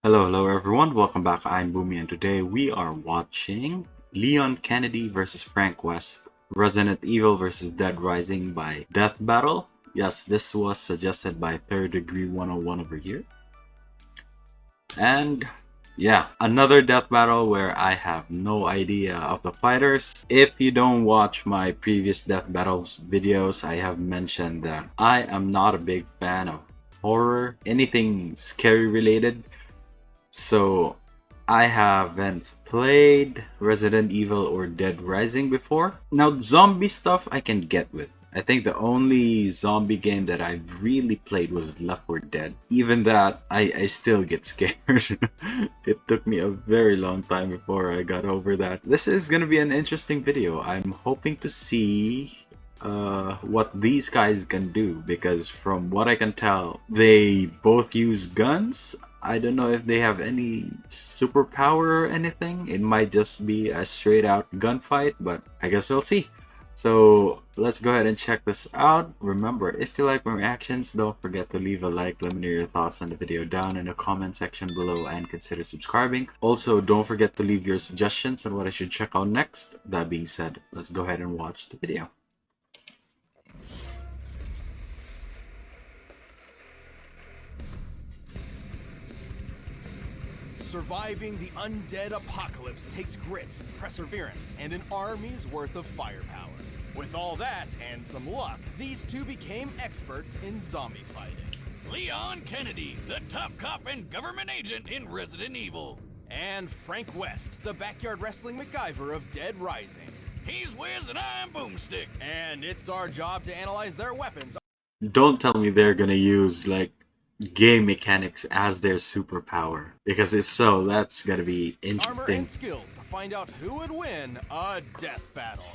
Hello everyone. Welcome back. I'm Boomy, and today we are watching Leon Kennedy versus Frank West, Resident Evil versus Dead Rising by Death Battle. Yes, this was suggested by Third Degree 101 over here. And yeah, another death battle where I have no idea of the fighters. If you don't watch my previous death battles videos, I have mentioned that I am not a big fan of horror, anything scary related. So I haven't played Resident Evil or Dead Rising before. Now zombie stuff I can get with. I think the only zombie game that I've really played was Left 4 Dead. Even that, I still get scared. It took me a very long time before I got over that. This is gonna be an interesting video. I'm hoping to see what these guys can do, because from what I can tell, they both use guns. I don't know if they have any superpower or anything. It might just be a straight out gunfight, but I guess we'll see. So let's go ahead and check this out. Remember, if you like my reactions, don't forget to leave a like. Let me know your thoughts on the video down in the comment section below, and consider subscribing. Also, don't forget to leave your suggestions on what I should check out next. That being said, let's go ahead and watch the video. Surviving the undead apocalypse takes grit, perseverance, and an army's worth of firepower. With all that and some luck, these two became experts in zombie fighting. Leon Kennedy, the top cop and government agent in Resident Evil. And Frank West, the backyard wrestling MacGyver of Dead Rising. He's Wiz and I'm Boomstick. And it's our job to analyze their weapons. Don't tell me they're gonna use like game mechanics as their superpower, because if so, that's gonna be Armor interesting. and skills to find out who would win a death battle.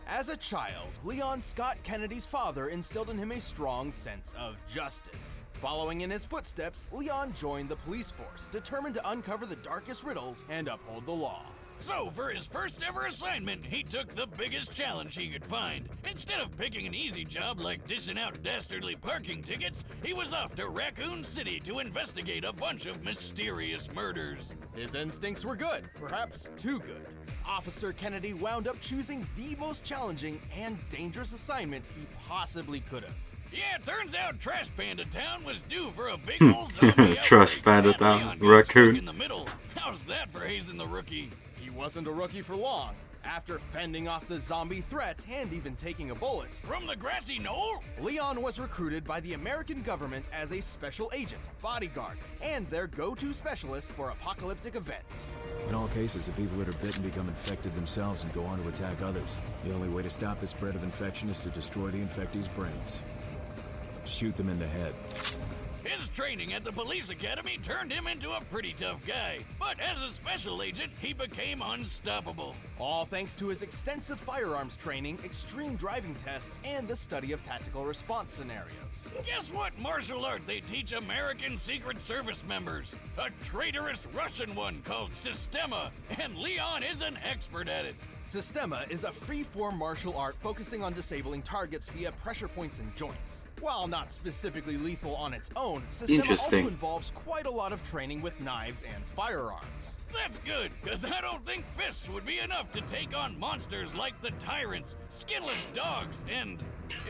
As a child, Leon Scott Kennedy's father instilled in him a strong sense of justice. Following in his footsteps, Leon joined the police force, determined to uncover the darkest riddles and uphold the law. So, for his first ever assignment, he took the biggest challenge he could find. Instead of picking an easy job like dishing out dastardly parking tickets, he was off to Raccoon City to investigate a bunch of mysterious murders. His instincts were good, perhaps too good. Officer Kennedy wound up choosing the most challenging and dangerous assignment he possibly could have. Yeah, turns out Trash Panda Town was due for a big old zombie Trash outbreak, Panda and Town, Leon got stuck Raccoon. in the middle. How's that for hazing the rookie? He wasn't a rookie for long. After fending off the zombie threat and even taking a bullet, From the grassy knoll? Leon was recruited by the American government as a special agent, bodyguard, and their go-to specialist for apocalyptic events. In all cases, the people that are bitten become infected themselves and go on to attack others. The only way to stop the spread of infection is to destroy the infectee's brains. Shoot them in the head. His training at the police academy turned him into a pretty tough guy, but as a special agent, he became unstoppable. All thanks to his extensive firearms training, extreme driving tests, and the study of tactical response scenarios. Guess what martial art they teach American Secret Service members? A traitorous Russian one called Sistema, and Leon is an expert at it. Sistema is a free-form martial art focusing on disabling targets via pressure points and joints. While not specifically lethal on its own, Sistema also Interesting. involves quite a lot of training with knives and firearms. That's good, because I don't think fists would be enough to take on monsters like the Tyrants, Skinless Dogs, and...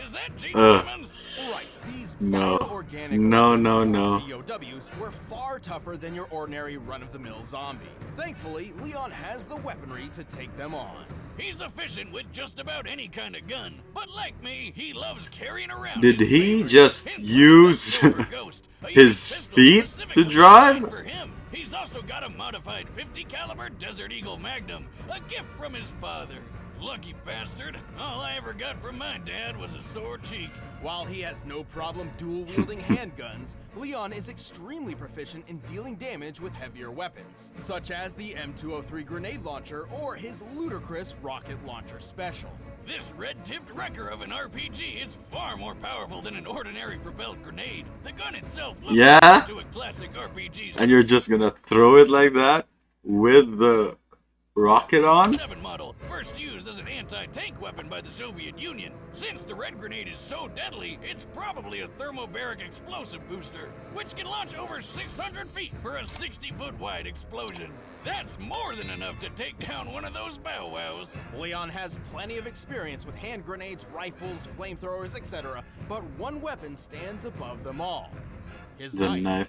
Is that Gene Simmons? Right, these No. bioorganic No, weapons, no, or no. BOWs, were far tougher than your ordinary run-of-the-mill zombie. Thankfully, Leon has the weaponry to take them on. He's efficient with just about any kind of gun, but like me, he loves carrying around Did his he favorites, just including use the Silver Ghost, a his unique pistol feet to specifically drive? designed for him. He's also got a modified 50 caliber Desert Eagle Magnum, a gift from his father. Lucky bastard. All I ever got from my dad was a sore cheek. While he has no problem dual-wielding handguns, Leon is extremely proficient in dealing damage with heavier weapons, such as the M203 grenade launcher or his ludicrous rocket launcher special. This red-tipped wrecker of an RPG is far more powerful than an ordinary propelled grenade. The gun itself looks Yeah? to a classic RPG. And you're just gonna throw it like that with the rocket on? 7 model, first used as an anti-tank weapon by the Soviet Union. Since the red grenade is so deadly, it's probably a thermobaric explosive booster, which can launch over 600 feet for a 60-foot wide explosion. That's more than enough to take down one of those bow wows. Leon has plenty of experience with hand grenades, rifles, flamethrowers, etc., but one weapon stands above them all. His The knife.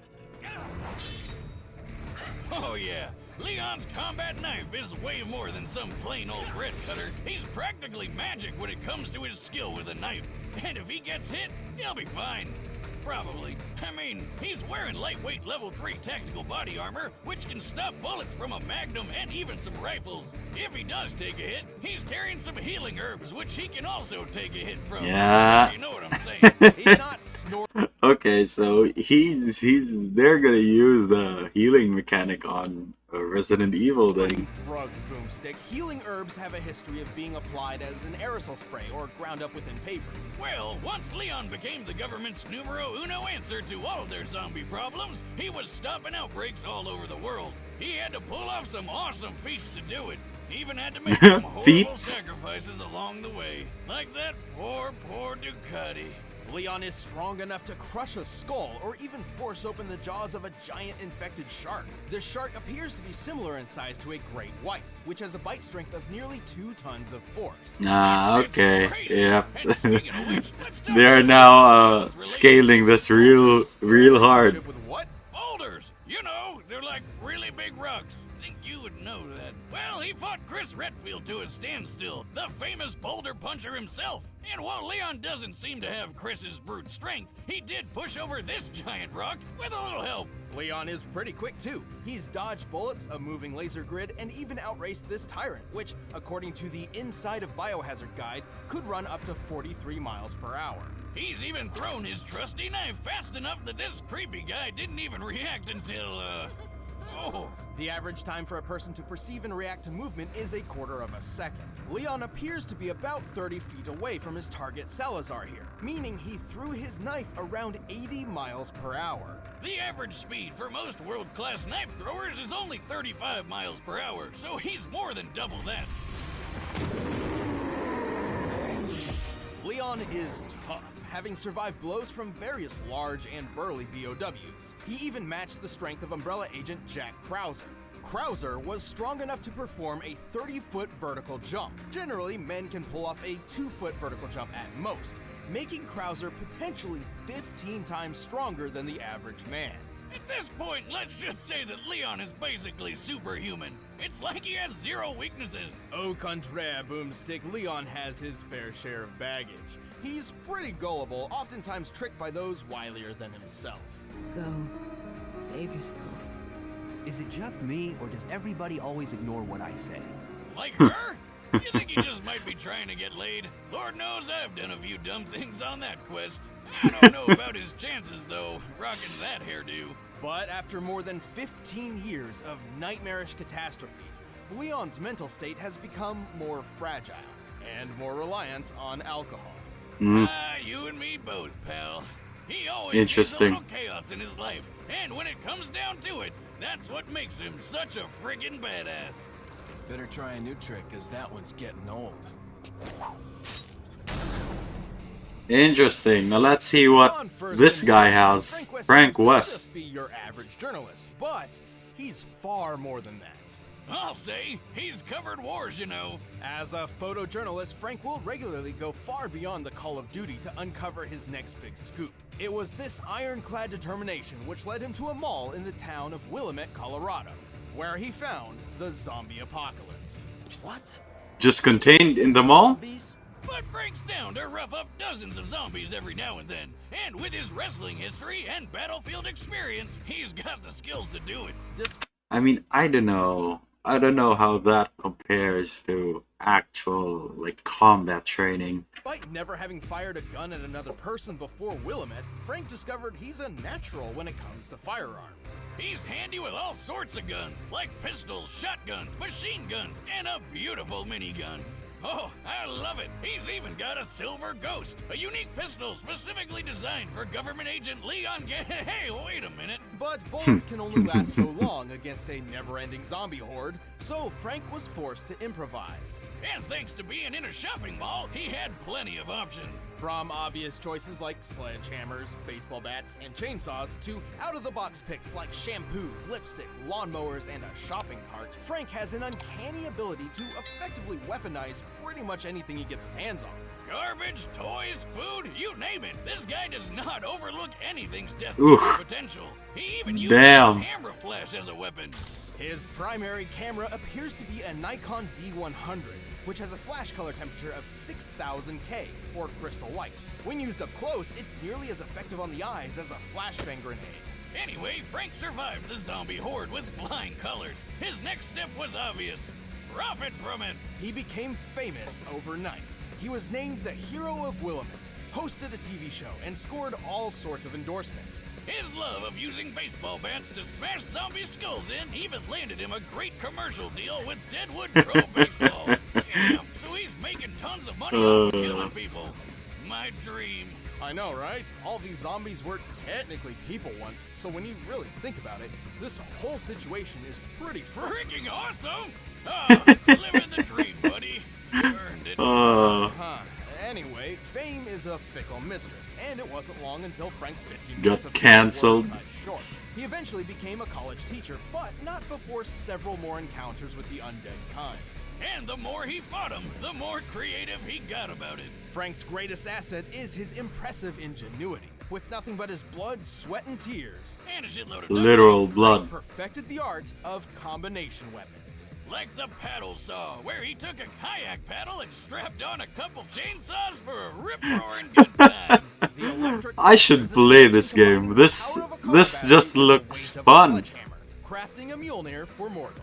Oh yeah, Leon's combat knife is way more than some plain old red cutter. He's practically magic when it comes to his skill with a knife. And if he gets hit, he'll be fine. Probably. I mean, he's wearing lightweight level 3 tactical body armor, which can stop bullets from a magnum and even some rifles. If he does take a hit, he's carrying some healing herbs, which he can also take a hit from. Yeah. You know what I'm saying? He's not snorting. Okay, so they're gonna use the healing mechanic on Resident Evil then. Drugs, Boomstick. Healing herbs have a history of being applied as an aerosol spray or ground up within paper. Well, once Leon became the government's numero uno answer to all their zombie problems, he was stopping outbreaks all over the world. He had to pull off some awesome feats to do it. He even had to make some horrible Feats? sacrifices along the way. Like that poor Ducati. Leon is strong enough to crush a skull or even force open the jaws of a giant infected shark. The shark appears to be similar in size to a great white, which has a bite strength of nearly 2 tons of force. Ah, okay, yeah. And speaking of which, let's talk They are about now Leon's scaling this real hard. Relationship with what? boulders. You know, they're like really big rocks. Think you would know that. Well, he fought Chris Redfield to a standstill, the famous boulder puncher himself. And while Leon doesn't seem to have Chris's brute strength, he did push over this giant rock with a little help. Leon is pretty quick too. He's dodged bullets, a moving laser grid, and even outraced this tyrant, which, according to the Inside of Biohazard guide, could run up to 43 miles per hour. He's even thrown his trusty knife fast enough that this creepy guy didn't even react until, oh. The average time for a person to perceive and react to movement is a quarter of a second. Leon appears to be about 30 feet away from his target Salazar here, meaning he threw his knife around 80 miles per hour. The average speed for most world-class knife throwers is only 35 miles per hour, so he's more than double that. Leon is tough, having survived blows from various large and burly BOWs. He even matched the strength of Umbrella agent Jack Krauser. Krauser was strong enough to perform a 30-foot vertical jump. Generally, men can pull off a 2-foot vertical jump at most, making Krauser potentially 15 times stronger than the average man. At this point, let's just say that Leon is basically superhuman. It's like he has 0 weaknesses. Au contraire, Boomstick, Leon has his fair share of baggage. He's pretty gullible, oftentimes tricked by those wilier than himself. Go. Save yourself. Is it just me, or does everybody always ignore what I say? Like her? You think he just might be trying to get laid? Lord knows I've done a few dumb things on that quest. I don't know about his chances, though, rocking that hairdo. But after more than 15 years of nightmarish catastrophes, Leon's mental state has become more fragile and more reliant on alcohol. Ah, you and me both, pal. He always needs a Interesting. little chaos in his life, and when it comes down to it, that's what makes him such a friggin' badass. Better try a new trick, cause that one's getting old. Interesting. Now let's see what On first this guy impression, has. Frank Frank seems to West. just be your average journalist, but he's far more than that. I'll say, he's covered wars, you know. As a photojournalist, Frank will regularly go far beyond the call of duty to uncover his next big scoop. It was this ironclad determination which led him to a mall in the town of Willamette, Colorado, where he found the zombie apocalypse. What? Just contained in the mall? Zombies? But Frank's down to rough up dozens of zombies every now and then. And with his wrestling history and battlefield experience, he's got the skills to do it. I mean, I don't know. I don't know how that compares to actual, like, combat training. Despite never having fired a gun at another person before Willamette, Frank discovered he's a natural when it comes to firearms. He's handy with all sorts of guns, like pistols, shotguns, machine guns, and a beautiful minigun. Oh, I love it. He's even got a Silver Ghost, a unique pistol specifically designed for government agent Leon Hey, wait a minute. minute. But bullets can only last so long against a never-ending zombie horde, so Frank was forced to improvise. And thanks to being in a shopping mall, he had plenty of options. From obvious choices like sledgehammers, baseball bats, and chainsaws to out-of-the-box picks like shampoo, lipstick, lawnmowers, and a shopping cart, Frank has an uncanny ability to effectively weaponize pretty much anything he gets his hands on. Garbage, toys, food, you name it. This guy does not overlook anything's death Oof. potential. He even uses Damn. a camera flash as a weapon. His primary camera appears to be a Nikon D100, which has a flash color temperature of 6000 K, or crystal white. When used up close, it's nearly as effective on the eyes as a flashbang grenade. Anyway, Frank survived the zombie horde with flying colors. His next step was obvious. Profit from it. He became famous overnight. He was named the Hero of Willamette, hosted a TV show, and scored all sorts of endorsements. His love of using baseball bats to smash zombie skulls in even landed him a great commercial deal with Deadwood Pro Baseball. Damn, so he's making tons of money off killing people. My dream. I know, right? All these zombies were technically people once, so when you really think about it, this whole situation is pretty Freaking awesome! Ah, living the dream, buddy. Earned it. Huh. Anyway, fame is a fickle mistress, and it wasn't long until Frank's 15 Got minutes of fame cancelled. were cut short. He eventually became a college teacher, but not before several more encounters with the undead kind. And the more he fought him, the more creative he got about it. Frank's greatest asset is his impressive ingenuity. With nothing but his blood, sweat, and tears, And a shitload of Literal duct blood. perfected the art of combination weapons. tape, like the paddle saw, where he took a kayak paddle and strapped on a couple chainsaws for a rip-roaring good time. The electric I should is an play invention this game. combining the This power of a car this battery just with the looks weight of a fun. sledgehammer, crafting a Mjolnir for mortals.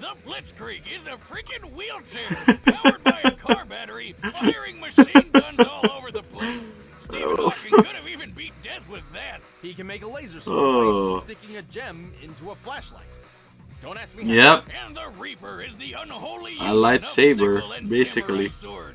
The Blitzkrieg is a freaking wheelchair powered by a car battery, firing machine guns all over the place. Stephen Hawking could have even beat death with that. He can make a laser sword Oh. by sticking a gem into a flashlight. Don't ask me how. Yep. And the Reaper is the unholy A union lightsaber, of sickle and basically. samurai sword.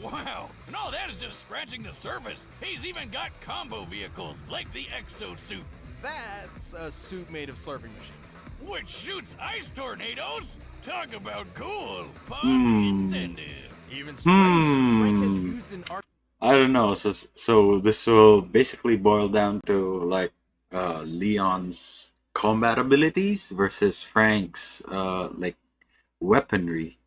Wow, and all that is just scratching the surface. He's even got combo vehicles like the exosuit, That's a suit made of slurping machines. which shoots ice tornadoes. Talk about cool, pun intended. Even stranger, Frank has Hmm. used an art. I don't know. So this will basically boil down to like Leon's combat abilities versus Frank's like weaponry.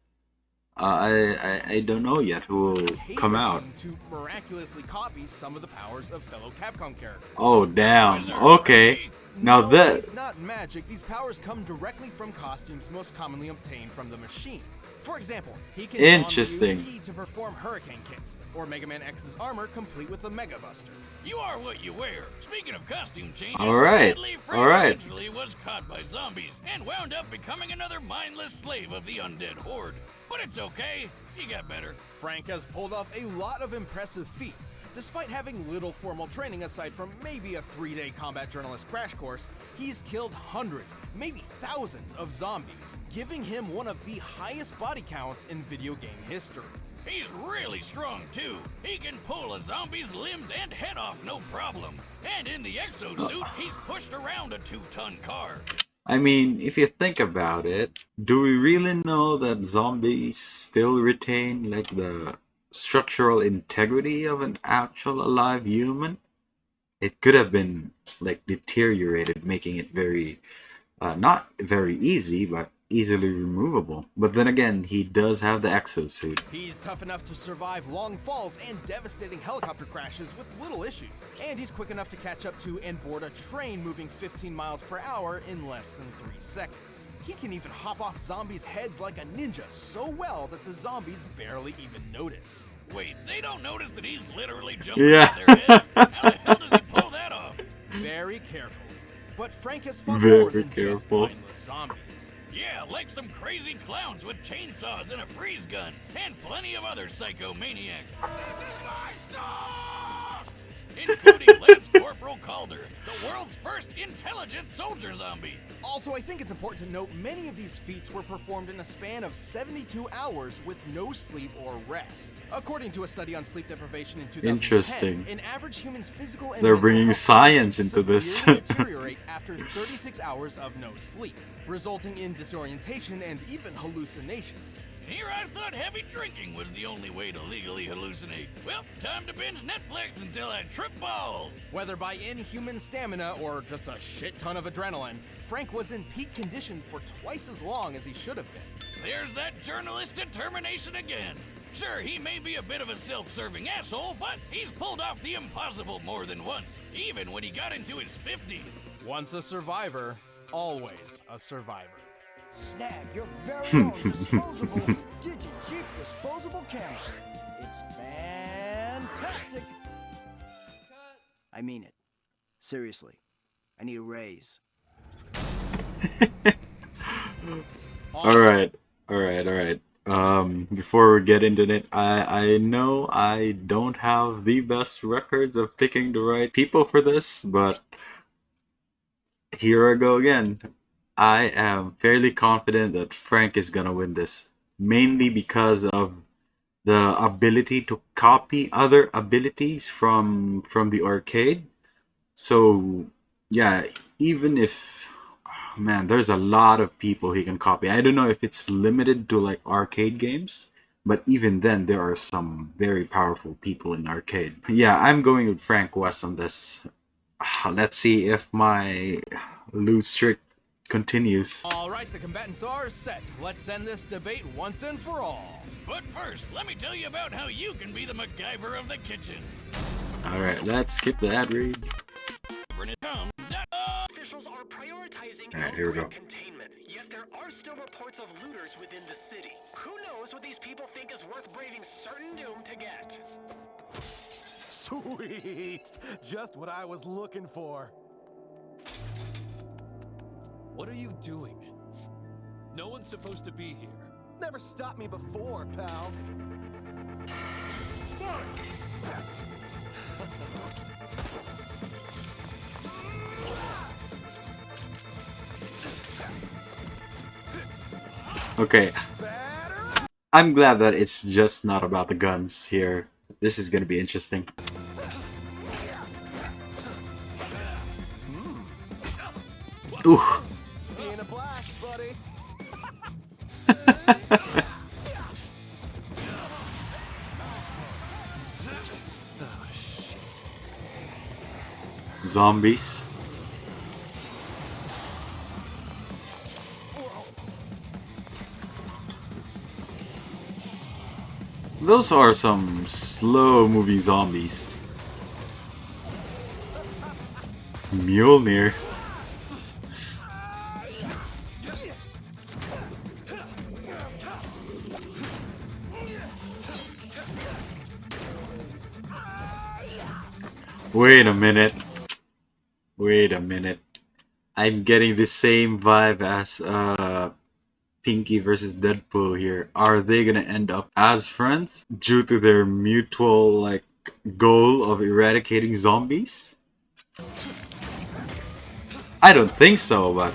I don't know yet who will come out. to miraculously copy some of the powers of fellow Capcom characters. Oh damn. Wizard Okay. Frankie. Now no, this. These not magic. These powers come directly from costumes most commonly obtained from the machine. For example, he can Interesting. don Ryu's ki to perform hurricane kicks, or Mega Man X's armor complete with a Mega Buster. You are what you wear. Speaking of costume changes, Alright, sadly, Frank alright. eventually was caught by zombies and wound up becoming another mindless slave of the undead horde. But it's okay, he got better. Frank has pulled off a lot of impressive feats. Despite having little formal training aside from maybe a 3-day combat journalist crash course, he's killed hundreds, maybe thousands of zombies, giving him one of the highest body counts in video game history. He's really strong too. He can pull a zombie's limbs and head off no problem. And in the exosuit, he's pushed around a 2-ton car. I mean, if you think about it, do we really know that zombies still retain like the structural integrity of an actual alive human? It could have been like deteriorated, making it very not very easy, but easily removable. But then again, he does have the exosuit. He's tough enough to survive long falls and devastating helicopter crashes with little issues. And he's quick enough to catch up to and board a train moving 15 miles per hour in less than 3 seconds. He can even hop off zombies' heads like a ninja so well that the zombies barely even notice. Wait, they don't notice that he's literally jumping Yeah. off their heads? How the hell does he pull that off? Very careful. But Frank has fought Very more than just careful. mindless zombies. Yeah, like some crazy clowns with chainsaws and a freeze gun, and plenty of other psychomaniacs. This is my stuff! including Lance Corporal Calder, the world's first intelligent soldier zombie. Also, I think it's important to note many of these feats were performed in a span of 72 hours with no sleep or rest. According to a study on sleep deprivation in 2010, Interesting. an average human's physical and They're mental bringing health science starts into to this. severely deteriorate after 36 hours of no sleep, resulting in disorientation and even hallucinations. Here I thought heavy drinking was the only way to legally hallucinate. Well, time to binge Netflix until I trip balls. Whether by inhuman stamina or just a shit ton of adrenaline, Frank was in peak condition for twice as long as he should have been. There's that journalist determination again. Sure, he may be a bit of a self-serving asshole, but he's pulled off the impossible more than once, even when he got into his 50s. Once a survivor, always a survivor. Snag your very own disposable DigiJeep disposable camera. It's fantastic. I mean it. Seriously. I need a raise. Alright. Before we get into it, I know I don't have the best records of picking the right people for this, but here I go again. I am fairly confident that Frank is gonna win this, mainly because of the ability to copy other abilities from the arcade. So yeah, even if man, there's a lot of people he can copy. I don't know if it's limited to like arcade games, but even then there are some very powerful people in arcade. Yeah, I'm going with Frank West on this. Let's see if my lose streak continues. All right, the combatants are set. Let's end this debate once and for all. But first, let me tell you about how you can be the MacGyver of the kitchen. Alright, let's skip the ad read. Officials are prioritizing Alright, here we go. outbreak containment, yet there are still reports of looters within the city. Who knows what these people think is worth braving certain doom to get? Sweet! Just what I was looking for. What are you doing? No one's supposed to be here. Never stopped me before, pal. Okay. I'm glad that it's just not about the guns here. This is gonna be interesting. Ooh. See you in a flash, buddy. Oh, shit. Zombies. Those are some slow-moving zombies. Mjolnir. Wait a minute. Wait a minute. I'm getting the same vibe as Pinky versus Deadpool here. Are they gonna end up as friends due to their mutual like goal of eradicating zombies? I don't think so, but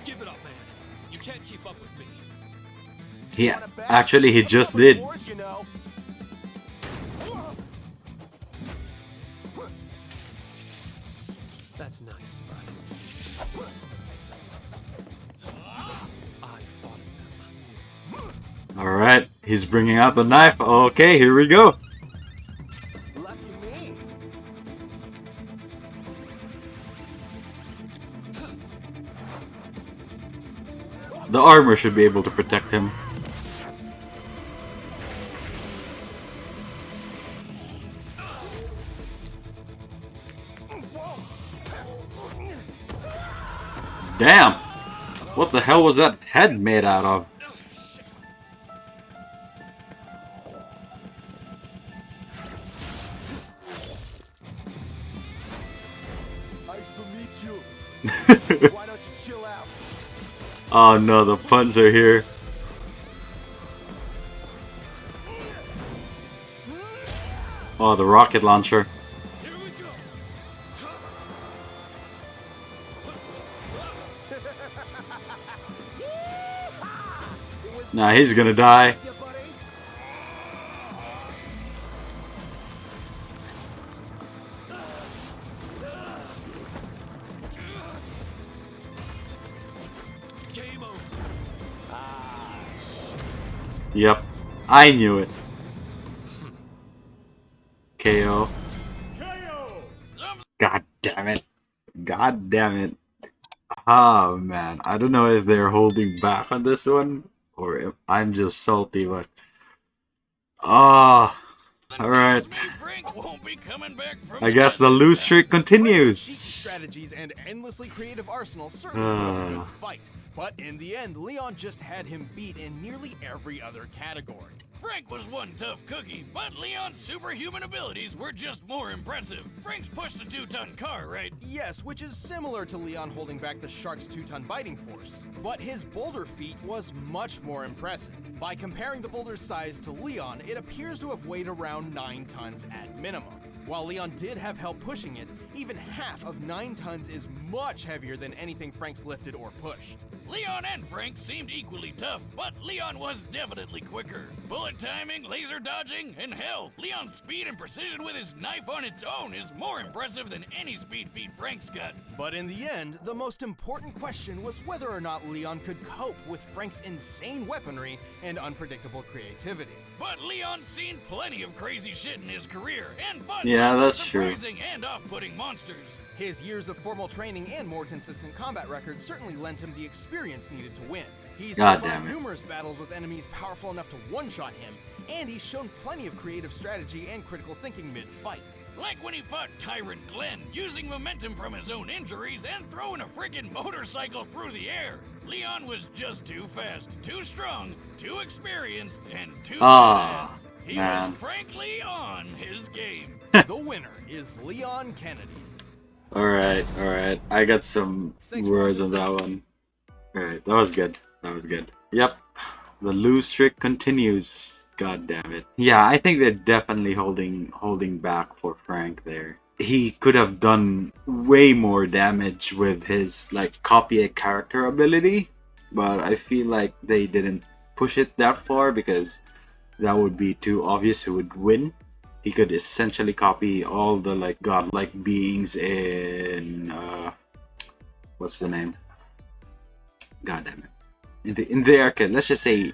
Give it up, man. You can't keep up with me. yeah, actually he just did. You know. That's nice, bud. I fought them. Alright, he's bringing out the knife. Okay, here we go. Lucky me. The armor should be able to protect him. Damn! What the hell was that head made out of? Nice to meet you. Why don't you chill out? Oh no, the puns are here. Oh, the rocket launcher. Here we go. Nah, he's gonna die. Yeah, buddy. Game over. Yep, I knew it. KO. God damn it. God damn it. Oh man, I don't know if they're holding back on this one or if I'm just salty, but ah, alright. Frank won't be coming back from I guess the lose streak Frank's cheeky continues. strategies and endlessly creative arsenal certainly put up a good fight. But in the end, Leon just had him beat in nearly every other category. Frank was one tough cookie, but Leon's superhuman abilities were just more impressive. Frank's pushed a 2-ton car, right? Yes, which is similar to Leon holding back the shark's 2-ton biting force. But his boulder feat was much more impressive. By comparing the boulder's size to Leon, it appears to have weighed around 9 tons at minimum. While Leon did have help pushing it, even half of 9 tons is much heavier than anything Frank's lifted or pushed. Leon and Frank seemed equally tough, but Leon was definitely quicker. Bullet timing, laser dodging, and hell, Leon's speed and precision with his knife on its own is more impressive than any speed feat Frank's got. But in the end, the most important question was whether or not Leon could cope with Frank's insane weaponry and unpredictable creativity. But Leon's seen plenty of crazy shit in his career and fought Yeah, lots of that's true. surprising and off-putting monsters. His years of formal training and more consistent combat record certainly lent him the experience needed to win. He's God survived damn it. numerous battles with enemies powerful enough to one-shot him, and he's shown plenty of creative strategy and critical thinking mid-fight. Like when he fought Tyrant Glenn, using momentum from his own injuries and throwing a friggin' motorcycle through the air. Leon was just too fast, too strong, too experienced, and too Ah, badass. He man. was frankly on his game. The winner is Leon Kennedy. Alright, alright. I got some Thanks for words on watching, that one. Alright, that was good. That was good. Yep. The lose streak continues. God damn it. Yeah, I think they're definitely holding back for Frank there. He could have done way more damage with his like copy a character ability, but I feel like they didn't push it that far because that would be too obvious who would win. He could essentially copy all the like godlike beings in what's the name? God damn it. In the arcade, let's just say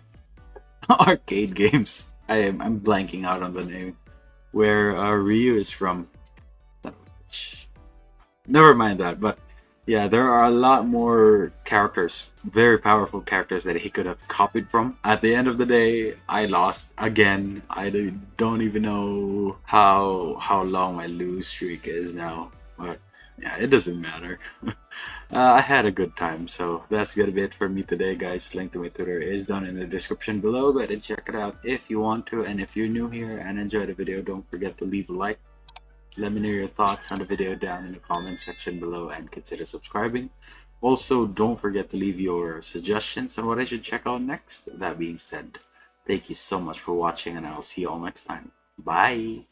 arcade games. I'm blanking out on the name. Where Ryu is from. Never mind that, but yeah, there are a lot more characters, very powerful characters that he could have copied from. At the end of the day, I lost again. I don't even know how long my lose streak is now, but yeah, it doesn't matter. I had a good time, so that's gonna be it for me today, guys. Link to my Twitter is down in the description below. Go ahead and check it out if you want to, and if you're new here and enjoyed the video, don't forget to leave a like. Let me know your thoughts on the video down in the comment section below and consider subscribing. Also, don't forget to leave your suggestions on what I should check out next. That being said, thank you so much for watching and I'll see you all next time. Bye!